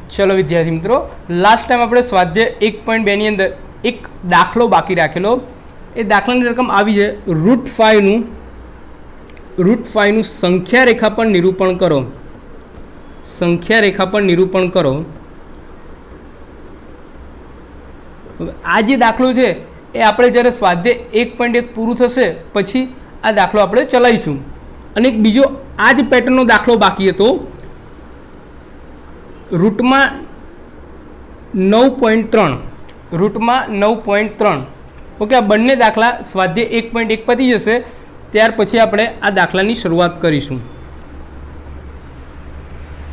चलो विद्यार्थी मित्रों, लास्ट टाइम अपने स्वाध्याय 1.2 ની અંદર एक दाखलो बाकी राखेलो। ए दाखलानी रकम आवी है √5 નું संख्या रेखा पर निरूपण करो। संख्या रेखा पर निरूपण करो। आ जे दाखलो है ए आपणे ज्यारे स्वाध्याय 1.1 पूरुं थशे पछी आ दाखलो आपणे चलावीशुं। अने एक बीजो आ ज पेटर्ननो दाखलो बाकी हतो रूटमां 9.3 रूटमां 9.3। ओके, आ बंने दाखला स्वाध्याय 1.1 पती जशे त्यार पछी आपणे आ दाखलानी शरूआत करीशुं।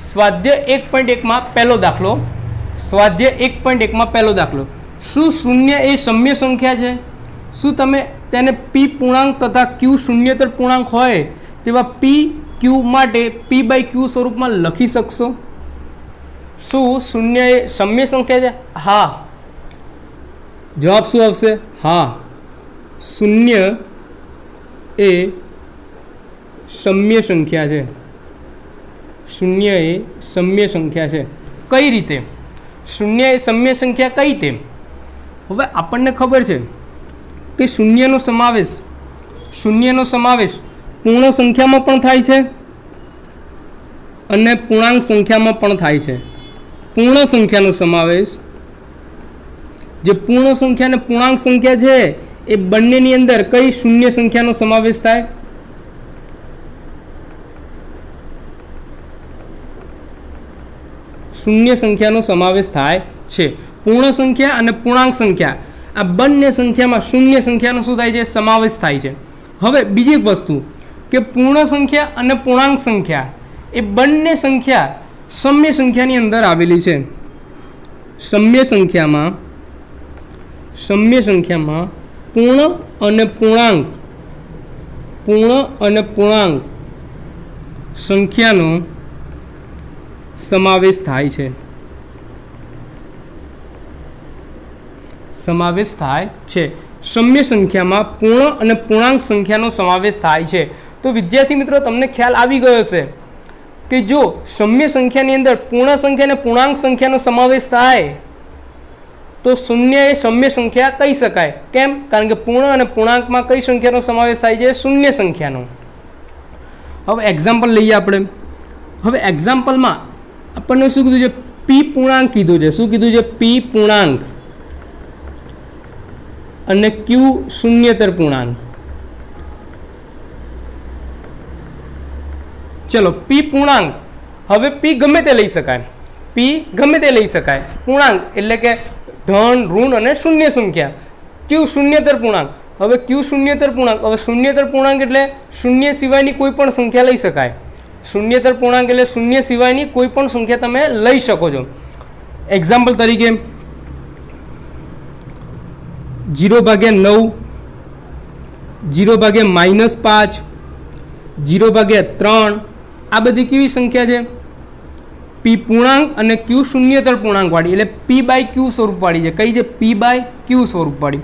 स्वाध्याय 1.1 में पहलो दाखलो, स्वाध्याय 1.1 में पहलो दाखलो, शू शून्य ए सम्य संख्या है? शू तमे तेने पी पूर्णांक तथा क्यू शून्यतर पूर्णांक होय तेवा पी क्यू माटे पी बाय क्यू स्वरूप में लखी शकशो? शू शून्य ए सम्य संख्या है? हाँ। जवाब शू आवशे? हाँ, शून्य ए सम्य संख्या है। शून्य ए सम्य संख्या है। कई रीते शून्य ए सम्य संख्या कई रीते? हवे आपने खबर है कि शून्यनो समावेश पूर्ण संख्या में पण थाय छे अने पूर्णांक संख्या में पण थाय छे। पूर्ण संख्यानो समावेश, जे पूर्ण संख्या ने पूर्णांक संख्या है ए बंनेनी अंदर कई शून्य संख्यानो समावेश थाय? शून्य संख्यानो समावेश थाय छे। पूर्ण संख्या अने पूर्णांक संख्या आ बंने संख्या में शून्य संख्यानो शुं थाय छे? समावेश थाय छे। हवे बीजी एक वस्तु के पूर्ण संख्या अने पूर्णांक संख्या ए बंने संख्या सम्य संख्यानी अंदर आवेली छे। सम्य संख्या में पूर्ण अने पूर्णांक संख्यानो समावेश थाय छे। समावेश थाय छे। सम्य संख्या में पूर्ण अने पूर्णांक संख्यानो समावेश थाय छे। तो विद्यार्थी मित्रों, तमने ख्याल आवी गयो हशे कि जो सम्य संख्यानी अंदर पूर्ण संख्या ने पूर्णांक संख्यानो समावेश थाय तो शून्य ए सम्य संख्या कही शकाय। केम? कारण के पूर्ण अने पूर्णांक में कई संख्यानो समावेश थाय छे? शून्य संख्यानो। हवे एक्जाम्पल लईए आपणे। हवे एक्जाम्पल में आपने शू कीधुं छे? पी पूर्णांक कीधुं छे। शू कीधुं छे? पी पूर्णांक अने क्यू शून्यतर पूर्णांक। चलो, पी पूर्णांक, हवे पी गमे ते लई शकाय। पी गमे ते लई शकाय। पूर्णांक एटले के धन, ऋण अने शून्य संख्या। क्यू शून्यतर पूर्णांक। हवे क्यू शून्यतर पूर्णांक, हवे शून्यतर पूर्णांक एटले शून्य सिवायनी कोई पण संख्या लई शकाय। शून्यतर पूर्णांक एटले शून्य सिवायनी कोई पण संख्या तमे लई शको छो। एक्जाम्पल तरीके 0/9, 0/-5, 0/3 आ बधी केवी संख्या है? पी पूर्णांक अने क्यू शून्यतर पूर्णांक वाળી, એટલે p બાય q સ્વરૂપ વાળી છે। કઈ છે? p બાય q સ્વરૂપ વાળી।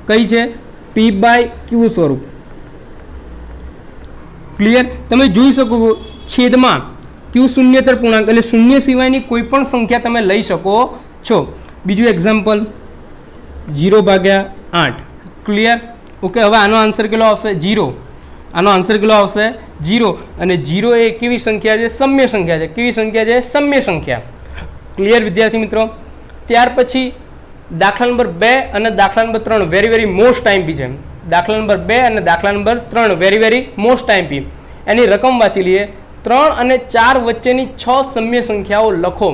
કઈ છે? p બાય q સ્વરૂપ। ક્લિયર? તમે જોઈ શકો છેદમાં q શૂન્યतर પૂર્ણાંક એટલે શૂન્ય સિવાયની કોઈ પણ સંખ્યા તમે લઈ શકો છો। બીજું એક્ઝામ્પલ 0/8। ક્લિયર? ઓકે, હવે આનો આન્સર કેટલો આવશે? 0। આનો આન્સર કેટલો આવશે? 0। અને 0 એ કેવી સંખ્યા છે? सम्य संख्या છે। કેવી સંખ્યા છે? सम्य संख्या। ક્લિયર વિદ્યાર્થી મિત્રો? ત્યાર પછી દાખલા નંબર 2 અને દાખલા નંબર 3 વેરી મોસ્ટ ટાઈમપી છે। દાખલા નંબર 2 અને દાખલા નંબર 3 વેરી મોસ્ટ ટાઈમપી। એની રકમ વાંચી લઈએ। 3 અને 4 વચ્ચેની 6 सम्य संख्याओ લખો।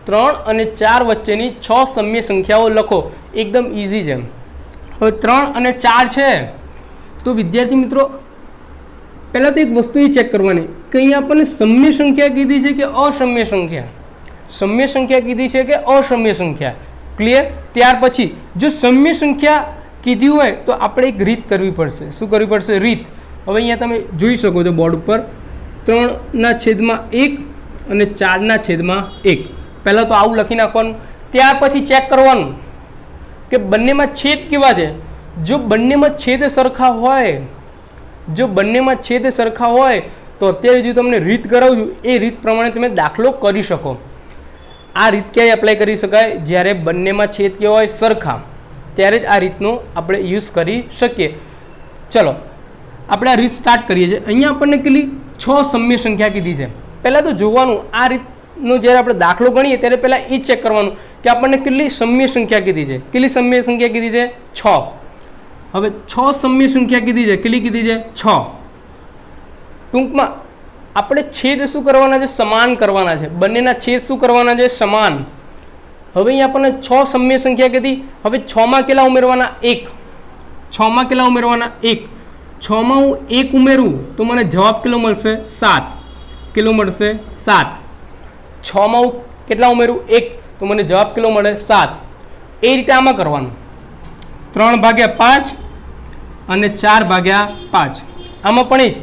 3 અને 4 વચ્ચેની 6 सम्य संख्याओ લખો। एकदम इजी છે। હવે 3 અને 4 છે तो विद्यार्थी मित्रों पहला तो एक वस्तु ये चेक करवानी कि अहीं आपने सम्य संख्या कीधी है कि असम्य संख्या? सम्य संख्या कीधी है कि असम्य संख्या? क्लियर? त्यार पछी जो सम्य संख्या कीधी होय तो आपणे एक रीत करवी पड़शे। शुं करवी पड़शे? रीत। हवे अहींया तमे जोई शको छो बोर्ड पर 3/1 અને 4/1। पहला तो आवुं लखी नाखवानुं। त्यार पछी चेक करवानुं कि बंनेमां छेद केवा छे। जो बंनेमां छेद सरखा होय, जो बंनेमां छेद सरखा होय तो अत्यारे जो तमने रीत करावुं छुं ए रीत प्रमाणे तमे दाखलो करी शको। આ રીત ક્યાંય એપ્લાય કરી શકાય? જ્યારે બંનેમાં છેદ કેવા હોય? સરખા, ત્યારે જ આ રીતનું આપણે યુઝ કરી શકીએ. ચલો આપણે આ રીત સ્ટાર્ટ કરીએ છીએ. અહીંયા આપણને કેટલી 6 સમ્ય સંખ્યા કીધી છે. પહેલાં તો જોવાનું આ રીતનો જ્યારે આપણે દાખલો ગણીએ ત્યારે પહેલાં એ ચેક કરવાનું કે આપણને કેટલી સમ્ય સંખ્યા કીધી છે. કેટલી સમ્ય સંખ્યા કીધી છે? 6. હવે 6 સમ્ય સંખ્યા કીધી છે. કેટલી કીધી છે? 6. ટૂંકમાં આપણે છેદ શું કરવાના છે? સમાન કરવાના છે. બંનેના છેદ શું કરવાના છે? સમાન. હવે અહીંયા આપણને 6 સમ્ય સંખ્યા કીધી. હવે 6માં કેટલા ઉમેરવાના? 1. 6માં કેટલા ઉમેરવાના? 1. 6માં હું 1 ઉમેરું તો મને જવાબ કેટલો મળશે? 7. કેટલો મળશે? 7. 6માં હું કેટલા ઉમેરું? 1 તો મને જવાબ કેટલો મળે? 7. એ રીતે આમાં કરવાનું 3/5 અને 4/5. આમાં પણ એ જ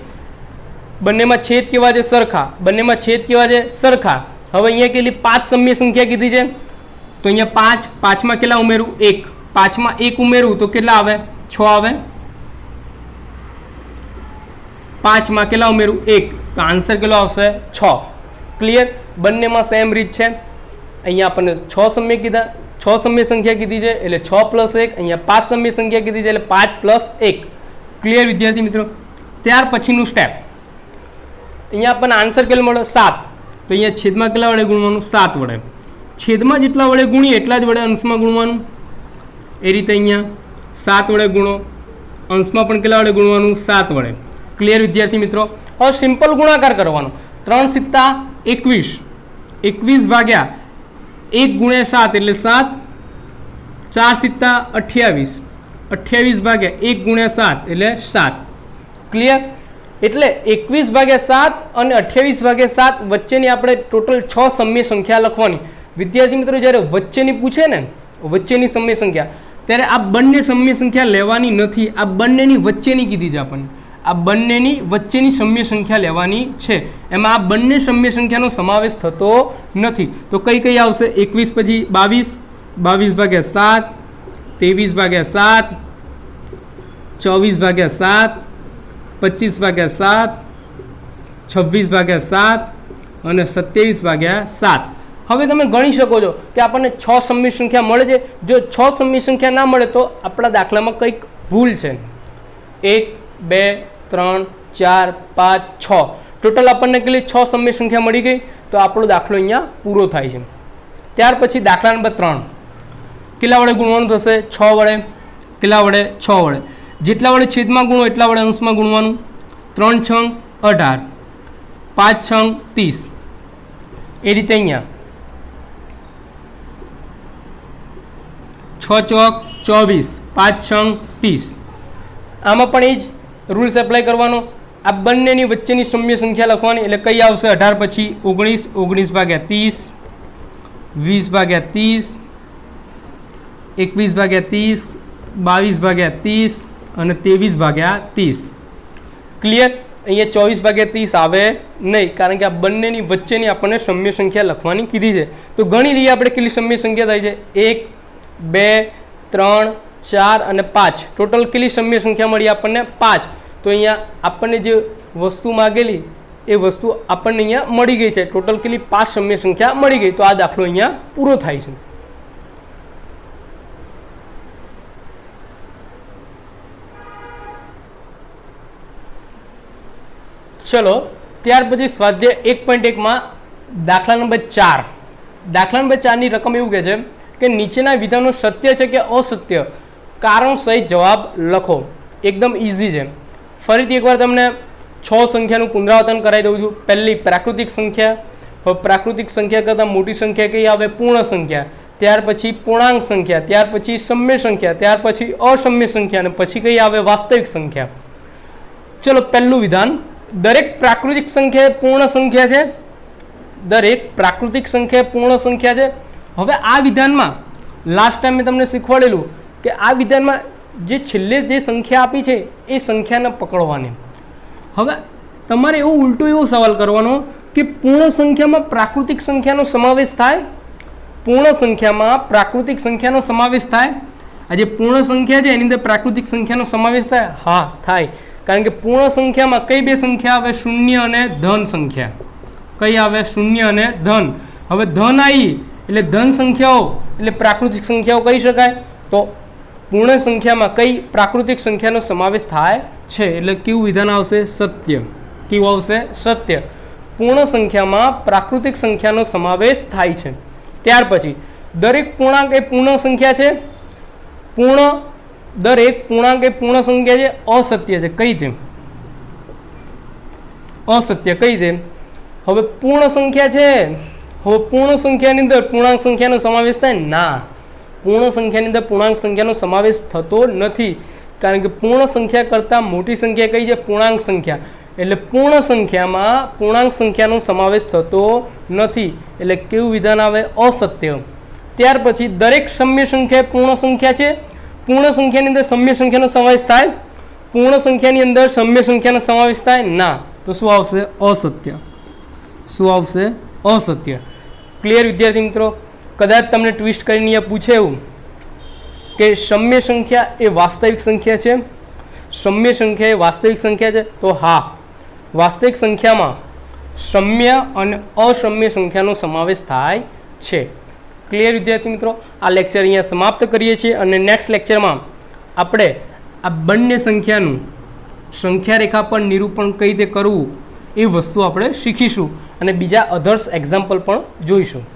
બંનેમાં છેદ કેવા છે? સરખા. બંનેમાં છેદ કેવા છે? સરખા. હવે અહીંયા કેટલી 5 સમ્ય સંખ્યા કીધી છે તો અહીંયા 5. 5માં કેટલા ઉમેરું? 1. 5માં 1 ઉમેરું તો કેટલા આવે? 6 આવે. 5માં કેટલા ઉમેરું? 1 તો આન્સર કેટલો આવશે? 6. ક્લિયર? બંનેમાં સેમ રીત છે. અહીંયા આપણને 6 સમ્ય કીધા, 6 સમ્ય સંખ્યા કીધી છે એટલે 6 + 1. અહીંયા 5 સમ્ય સંખ્યા કીધી છે એટલે 5 + 1. ક્લિયર વિદ્યાર્થી મિત્રો? ત્યાર પછીનું સ્ટેપ અહીંયા આપણને આન્સર કેટલો મળ્યો? 7. તો અહીંયા છેદમાં કેટલા વડે ગુણવાનું? 7 વડે. છેદમાં જેટલા વડે ગુણીએ એટલા જ વડે અંશમાં ગુણવાનું. એ રીતે અહીંયા 7 વડે ગુણો, અંશમાં પણ કેટલા વડે ગુણવાનું? 7 વડે. ક્લિયર વિદ્યાર્થી મિત્રો? હવે સિમ્પલ ગુણાકાર કરવાનો. 3 × 21. 21 ભાગ્યા 1 × 7 એટલે 7. 4 × 28. 28 ભાગ્યા 1 × 7 એટલે 7. ક્લિયર? એટલે 21/7 અને 28/7 વચ્ચેની આપણે ટોટલ 6 સમ્ય સંખ્યા લખવાની. વિદ્યાર્થી મિત્રો જ્યારે વચ્ચેની પૂછે ને, વચ્ચેની સમ્ય સંખ્યા, ત્યારે આ બંને સમ્ય સંખ્યા લેવાની નથી. આ બંનેની વચ્ચેની કીધી છે આપણને. આ બંનેની વચ્ચેની સમ્ય સંખ્યા લેવાની છે. એમાં આ બંને સમ્ય સંખ્યાનો સમાવેશ થતો નથી. તો કઈ કઈ આવશે? 21 પછી 22, 22/7, 23/7, 24/7, 25/7, 26/7 અને 27/7. હવે તમે ગણી શકો છો કે આપણને 6 સમ્ય સંખ્યા મળે છે. જો 6 સમ્ય સંખ્યા ના મળે તો આપણા દાખલામાં કંઈક ભૂલ છે. 1, 2, 3, 4, 5, 6 ટોટલ આપણને કેટલી 6 સમ્ય સંખ્યા મળી ગઈ. તો આપણો દાખલો અહીંયા પૂરો થાય છે. ત્યાર પછી દાખલા નંબર 3 કેટલા વડે ગુણવાનું થશે? 6 વડે. કેટલા વડે? 6 વડે. જેટલા વડે છેદમાં ગુણો એટલા વડે અંશમાં ગુણવાનું. 3 × 6 = 18, 5 × 6 = 30. એ રીતે અહીંયા 6 × 4 = 24, 5 × 6 = 30. આમાં પણ એ જ રૂલ્સ એપ્લાય કરવાનો. આ બંનેની વચ્ચેની સમ્ય સંખ્યા લખવાની. એટલે કઈ આવશે? 18 પછી 19, 19/30, 20/30, 21/30, 22/30 અને 23/30. ક્લિયર? અહીંયા 24/30 આવે નહીં, કારણ કે આ બંનેની વચ્ચેની આપણને સમ્ય સંખ્યા લખવાની કીધી છે. તો ગણી લઈએ આપણે કેટલી સમ્ય સંખ્યા થાય છે. 1, 2, 3, 4 અને 5. ટોટલ કેટલી સમ્ય સંખ્યા મળી આપણને? 5. તો અહીંયા આપણને જે વસ્તુ માગેલી એ વસ્તુ આપણને અહીંયા મળી ગઈ છે. ટોટલ કેટલી? 5 સમ્ય સંખ્યા મળી ગઈ. તો આ દાખલો અહીંયા પૂરો થાય છે. ચલો ત્યાર પછી સ્વાધ્યાય 1.1 દાખલા નંબર 4. દાખલા નંબર 4 ની રકમ એવું કહે છે કે નીચેના વિધાનો સત્ય છે કે અસત્ય, કારણ સહિત જવાબ લખો. એકદમ ઇઝી છે. ફરીથી એકવાર તમને 6 સંખ્યાનું પુનરાવર્તન કરાવી દઉં છું. પહેલી પ્રાકૃતિક સંખ્યા. હવે પ્રાકૃતિક સંખ્યા કરતાં મોટી સંખ્યા કઈ આવે? પૂર્ણ સંખ્યા. ત્યાર પછી પૂર્ણાંક સંખ્યા, ત્યાર પછી સમ્ય સંખ્યા, ત્યાર પછી અસમ્ય સંખ્યા અને પછી કઈ આવે? વાસ્તવિક સંખ્યા. ચલો પહેલું વિધાન, દરેક પ્રાકૃતિક સંખ્યા પૂર્ણ સંખ્યા છે. દરેક પ્રાકૃતિક સંખ્યા પૂર્ણ સંખ્યા છે. હવે આ વિધાનમાં લાસ્ટ ટાઈમ મેં તમને શીખવાડેલું કે આ વિધાનમાં જે છેલ્લે જે સંખ્યા આપી છે એ સંખ્યાને પકડવાની. હવે તમારે એવું ઉલટો એવો સવાલ કરવાનો કે પૂર્ણ સંખ્યામાં પ્રાકૃતિક સંખ્યાનો સમાવેશ થાય? પૂર્ણ સંખ્યામાં પ્રાકૃતિક સંખ્યાનો સમાવેશ થાય? આ જે પૂર્ણ સંખ્યા છે એની અંદર પ્રાકૃતિક સંખ્યાનો સમાવેશ થાય? હા, થાય. કારણ કે પૂર્ણ સંખ્યામાં કઈ બે સંખ્યા આવે? શૂન્ય અને ધન સંખ્યા. કઈ આવે? શૂન્ય અને ધન. હવે ધન આવી એટલે ધન સંખ્યાઓ એટલે પ્રાકૃતિક સંખ્યાઓ કહી શકાય. તો પૂર્ણ સંખ્યામાં કઈ પ્રાકૃતિક સંખ્યાનો સમાવેશ થાય છે એટલે કેવું વિધાન આવશે? સત્ય. કેવું આવશે? સત્ય. પૂર્ણ સંખ્યામાં પ્રાકૃતિક સંખ્યાનો સમાવેશ થાય છે. ત્યાર પછી દરેક પૂર્ણાંક એ પૂર્ણ સંખ્યા છે. દરેક પૂર્ણાંક એ પૂર્ણ સંખ્યા છે. અસત્ય છે. કઈ છે? અસત્ય. કઈ છે? હવે પૂર્ણ સંખ્યા છે. હવે પૂર્ણ સંખ્યાની અંદર પૂર્ણાંક સંખ્યાનો સમાવેશ થાય? ના, પૂર્ણ સંખ્યાની અંદર પૂર્ણાંક સંખ્યાનો સમાવેશ થતો નથી. કારણ કે પૂર્ણ સંખ્યા કરતાં મોટી સંખ્યા કઈ છે? પૂર્ણાંક સંખ્યા. એટલે પૂર્ણ સંખ્યામાં પૂર્ણાંક સંખ્યાનો સમાવેશ થતો નથી. એટલે કેવું વિધાન આવે? અસત્ય. ત્યાર પછી દરેક સમ્ય સંખ્યા પૂર્ણ સંખ્યા છે. પૂર્ણ સંખ્યાની અંદર સમ્ય સંખ્યાનો સમાવેશ થાય? પૂર્ણ સંખ્યાની અંદર સમ્ય સંખ્યાનો સમાવેશ થાય? ના. તો શું આવશે? અસત્ય. શું આવશે? અસત્ય. ક્લિયર વિદ્યાર્થી મિત્રો? કદાચ તમને ટ્વિસ્ટ કરીને અહીંયા પૂછે એવું કે સમ્ય સંખ્યા એ વાસ્તવિક સંખ્યા છે? સમ્ય સંખ્યા એ વાસ્તવિક સંખ્યા છે? તો હા, વાસ્તવિક સંખ્યામાં સમ્ય અને અસમ્ય સંખ્યાનો સમાવેશ થાય છે. ક્લિયર વિદ્યાર્થી મિત્રો? આ લેક્ચર અહીંયા સમાપ્ત કરીએ છીએ અને નેક્સ્ટ લેક્ચરમાં આપણે આ બંને સંખ્યાનું સંખ્યા રેખા પર નિરૂપણ કઈ રીતે કરવું એ વસ્તુ આપણે શીખીશું અને બીજા અધર્સ એક્ઝામ્પલ પણ જોઈશું.